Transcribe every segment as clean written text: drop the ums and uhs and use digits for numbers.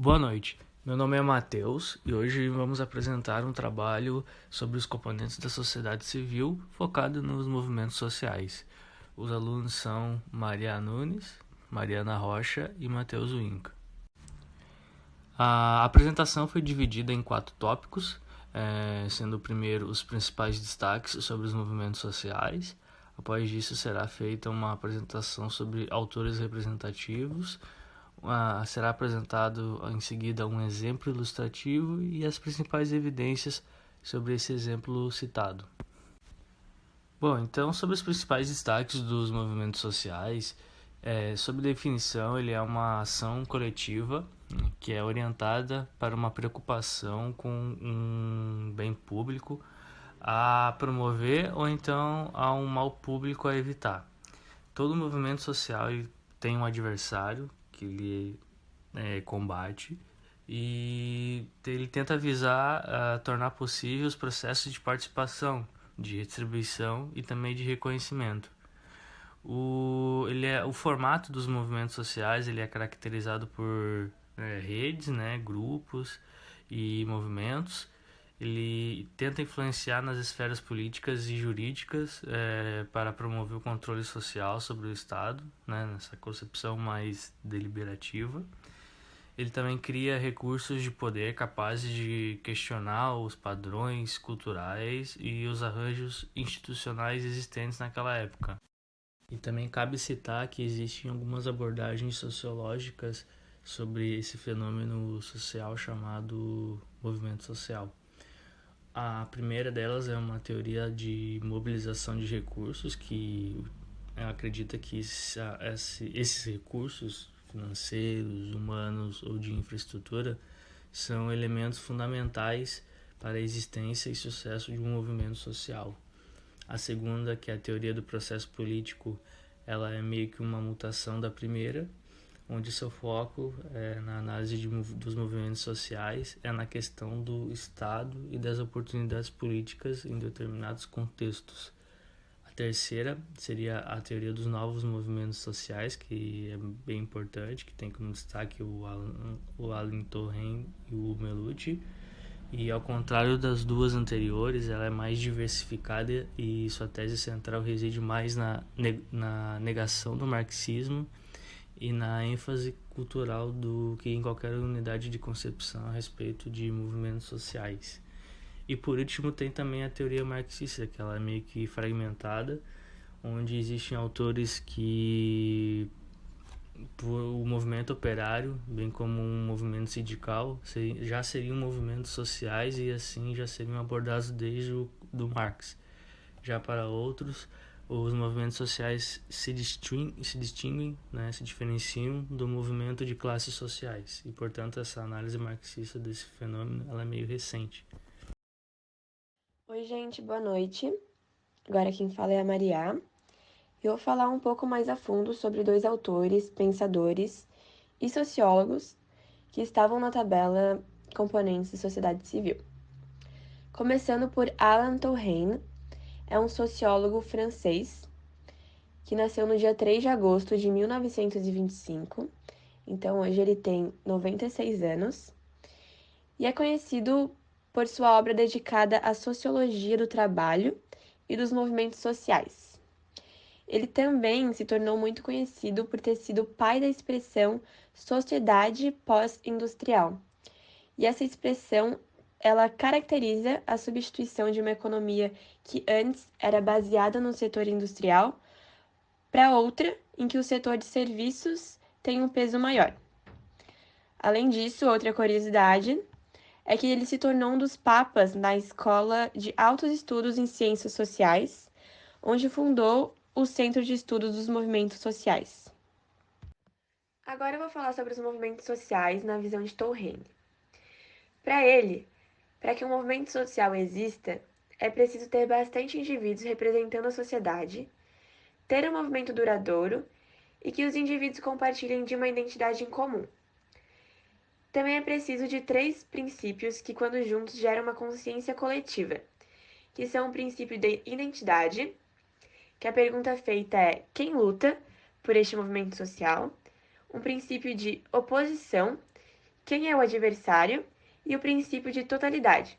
Boa noite, meu nome é Matheus e hoje vamos apresentar um trabalho sobre os componentes da sociedade civil focado nos movimentos sociais. Os alunos são Maria Nunes, Mariana Rocha e Matheus Winca. A apresentação foi dividida em 4 tópicos, sendo o primeiro os principais destaques sobre os movimentos sociais. Após isso será feita uma apresentação sobre autores representativos. Será apresentado em seguida um exemplo ilustrativo e as principais evidências sobre esse exemplo citado. Bom, então sobre os principais destaques dos movimentos sociais, sob definição, ele é uma ação coletiva que é orientada para uma preocupação com um bem público a promover ou então a um mal público a evitar. Todo movimento social tem um adversário que ele combate e ele tenta visar tornar possível os processos de participação, de retribuição e também de reconhecimento. O formato dos movimentos sociais ele é caracterizado por redes, grupos e movimentos. Ele tenta influenciar nas esferas políticas e jurídicas para promover o controle social sobre o Estado, nessa concepção mais deliberativa. Ele também cria recursos de poder capazes de questionar os padrões culturais e os arranjos institucionais existentes naquela época. E também cabe citar que existem algumas abordagens sociológicas sobre esse fenômeno social chamado movimento social. A primeira delas é uma teoria de mobilização de recursos que acredita que esses recursos financeiros, humanos ou de infraestrutura são elementos fundamentais para a existência e sucesso de um movimento social. A segunda, que é a teoria do processo político, ela é meio que uma mutação da primeira, onde seu foco na análise dos movimentos sociais é na questão do Estado e das oportunidades políticas em determinados contextos. A terceira seria a teoria dos novos movimentos sociais, que é bem importante, que tem como destaque o Alain Touraine e o Melucci. E ao contrário das duas anteriores, ela é mais diversificada e sua tese central reside mais na negação do marxismo e na ênfase cultural do que em qualquer unidade de concepção a respeito de movimentos sociais. E por último tem também a teoria marxista, que ela é meio que fragmentada, onde existem autores que o movimento operário, bem como um movimento sindical, já seriam movimentos sociais e assim já seriam abordados desde o do Marx. Já para outros, os movimentos sociais se distinguem, se diferenciam do movimento de classes sociais e, portanto, essa análise marxista desse fenômeno ela é meio recente. Oi, gente, boa noite. Agora quem fala é a Maria. Eu vou falar um pouco mais a fundo sobre 2 autores, pensadores e sociólogos que estavam na tabela Componentes da Sociedade Civil. Começando por Alain Touraine, é um sociólogo francês que nasceu no dia 3 de agosto de 1925, então hoje ele tem 96 anos, e é conhecido por sua obra dedicada à sociologia do trabalho e dos movimentos sociais. Ele também se tornou muito conhecido por ter sido o pai da expressão sociedade pós-industrial. E essa expressão, ela caracteriza a substituição de uma economia que antes era baseada no setor industrial para outra em que o setor de serviços tem um peso maior. Além disso, outra curiosidade é que ele se tornou um dos papas na Escola de Altos Estudos em Ciências Sociais, onde fundou o Centro de Estudos dos Movimentos Sociais. Agora eu vou falar sobre os movimentos sociais na visão de Touraine. Para ele, para que um movimento social exista, é preciso ter bastante indivíduos representando a sociedade, ter um movimento duradouro e que os indivíduos compartilhem de uma identidade em comum. Também é preciso de 3 princípios que, quando juntos, geram uma consciência coletiva, que são o princípio de identidade, que a pergunta feita é quem luta por este movimento social, um princípio de oposição, quem é o adversário e o princípio de totalidade.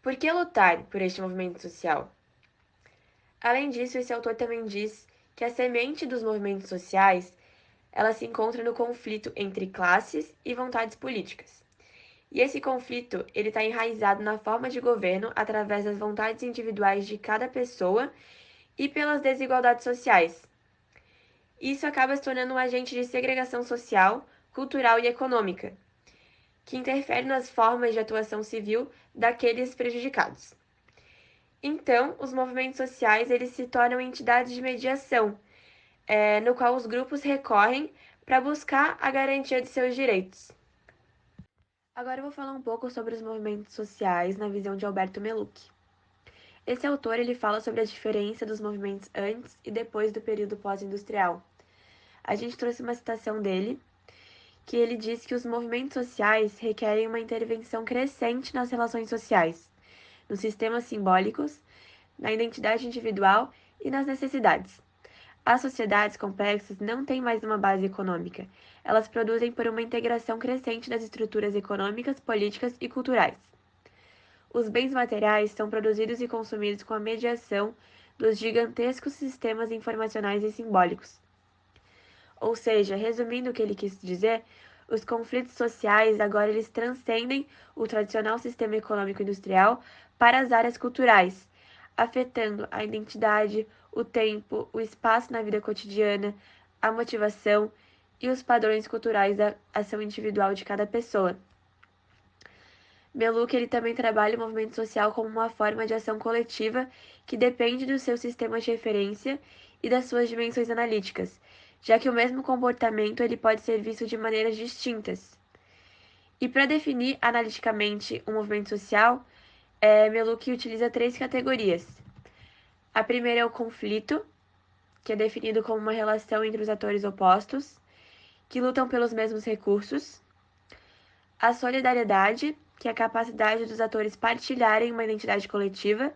Por que lutar por este movimento social? Além disso, esse autor também diz que a semente dos movimentos sociais ela se encontra no conflito entre classes e vontades políticas. E esse conflito ele está enraizado na forma de governo através das vontades individuais de cada pessoa e pelas desigualdades sociais. Isso acaba se tornando um agente de segregação social, cultural e econômica, que interfere nas formas de atuação civil daqueles prejudicados. Então, os movimentos sociais eles se tornam entidades de mediação, no qual os grupos recorrem para buscar a garantia de seus direitos. Agora eu vou falar um pouco sobre os movimentos sociais na visão de Alberto Melucchi. Esse autor ele fala sobre a diferença dos movimentos antes e depois do período pós-industrial. A gente trouxe uma citação dele, que ele diz que os movimentos sociais requerem uma intervenção crescente nas relações sociais, nos sistemas simbólicos, na identidade individual e nas necessidades. As sociedades complexas não têm mais uma base econômica. Elas produzem por uma integração crescente das estruturas econômicas, políticas e culturais. Os bens materiais são produzidos e consumidos com a mediação dos gigantescos sistemas informacionais e simbólicos. Ou seja, resumindo o que ele quis dizer, os conflitos sociais agora eles transcendem o tradicional sistema econômico industrial para as áreas culturais, afetando a identidade, o tempo, o espaço na vida cotidiana, a motivação e os padrões culturais da ação individual de cada pessoa. Melucchi ele também trabalha o movimento social como uma forma de ação coletiva que depende do seu sistema de referência e das suas dimensões analíticas, já que o mesmo comportamento ele pode ser visto de maneiras distintas. E para definir analiticamente um movimento social, Melucchi utiliza 3 categorias. A primeira é o conflito, que é definido como uma relação entre os atores opostos, que lutam pelos mesmos recursos. A solidariedade, que é a capacidade dos atores partilharem uma identidade coletiva.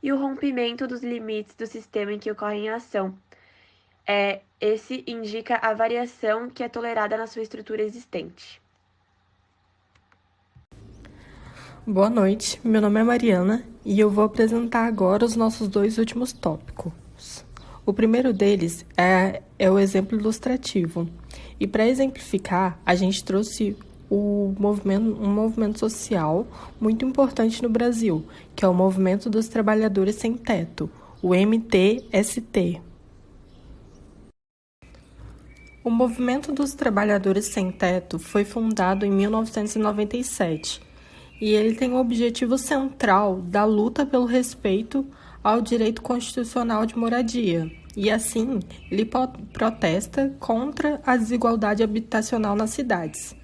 E o rompimento dos limites do sistema em que ocorre a ação. Esse indica a variação que é tolerada na sua estrutura existente. Boa noite, meu nome é Mariana e eu vou apresentar agora os nossos 2 últimos tópicos. O primeiro deles é o exemplo ilustrativo. E para exemplificar, a gente trouxe um movimento social muito importante no Brasil, que é o Movimento dos Trabalhadores Sem Teto, o MTST. O Movimento dos Trabalhadores Sem Teto foi fundado em 1997 e ele tem o objetivo central da luta pelo respeito ao direito constitucional de moradia. E assim, ele protesta contra a desigualdade habitacional nas cidades.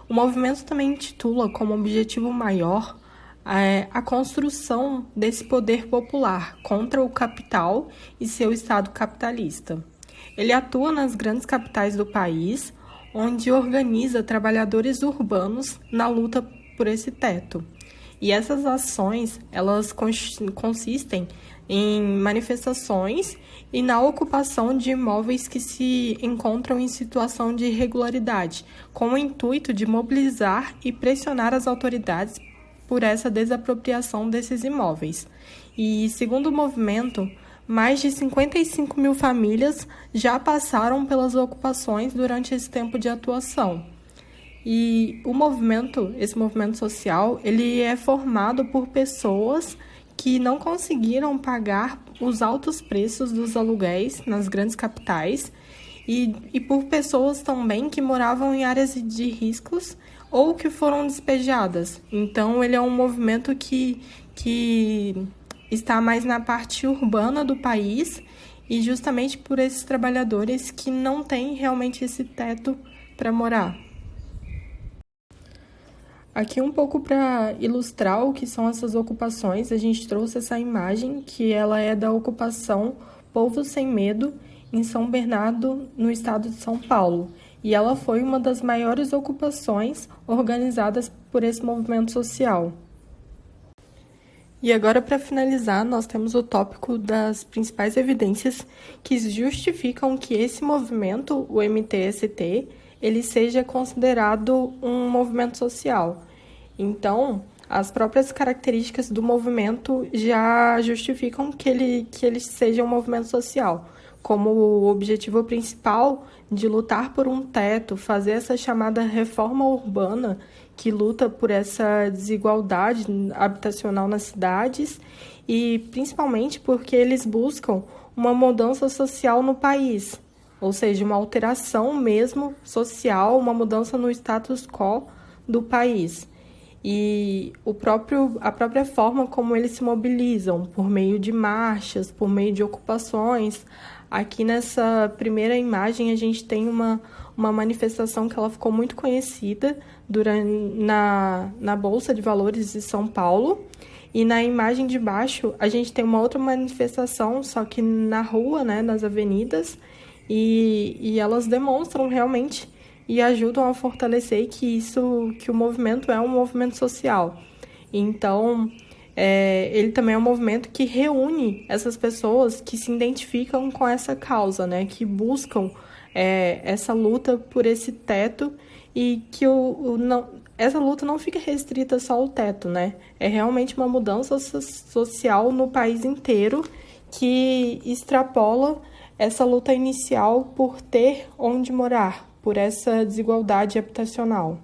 O movimento também intitula como objetivo maior a construção desse poder popular contra o capital e seu estado capitalista. Ele atua nas grandes capitais do país, onde organiza trabalhadores urbanos na luta por esse teto. E essas ações, elas consistem em manifestações e na ocupação de imóveis que se encontram em situação de irregularidade, com o intuito de mobilizar e pressionar as autoridades por essa desapropriação desses imóveis. E, segundo o movimento, mais de 55 mil famílias já passaram pelas ocupações durante esse tempo de atuação. E esse movimento social, ele é formado por pessoas que não conseguiram pagar os altos preços dos aluguéis nas grandes capitais e por pessoas também que moravam em áreas de riscos ou que foram despejadas. Então, ele é um movimento que está mais na parte urbana do país e justamente por esses trabalhadores que não têm realmente esse teto para morar. Aqui um pouco para ilustrar o que são essas ocupações, a gente trouxe essa imagem que ela é da ocupação Povo Sem Medo em São Bernardo, no estado de São Paulo. E ela foi uma das maiores ocupações organizadas por esse movimento social. E agora, para finalizar, nós temos o tópico das principais evidências que justificam que esse movimento, o MTST, ele seja considerado um movimento social. Então, as próprias características do movimento já justificam que ele seja um movimento social, como o objetivo principal de lutar por um teto, fazer essa chamada reforma urbana, que luta por essa desigualdade habitacional nas cidades, e principalmente porque eles buscam uma mudança social no país, ou seja, uma alteração mesmo social, uma mudança no status quo do país. E a própria forma como eles se mobilizam, por meio de marchas, por meio de ocupações. Aqui nessa primeira imagem a gente tem uma manifestação que ela ficou muito conhecida na Bolsa de Valores de São Paulo. E na imagem de baixo a gente tem uma outra manifestação, só que na rua, né, nas avenidas, e elas demonstram realmente e ajudam a fortalecer que o movimento é um movimento social. Então, ele também é um movimento que reúne essas pessoas que se identificam com essa causa, né? Que buscam essa luta por esse teto e que essa luta não fica restrita só ao teto, né? É realmente uma mudança social no país inteiro que extrapola essa luta inicial por ter onde morar, por essa desigualdade habitacional.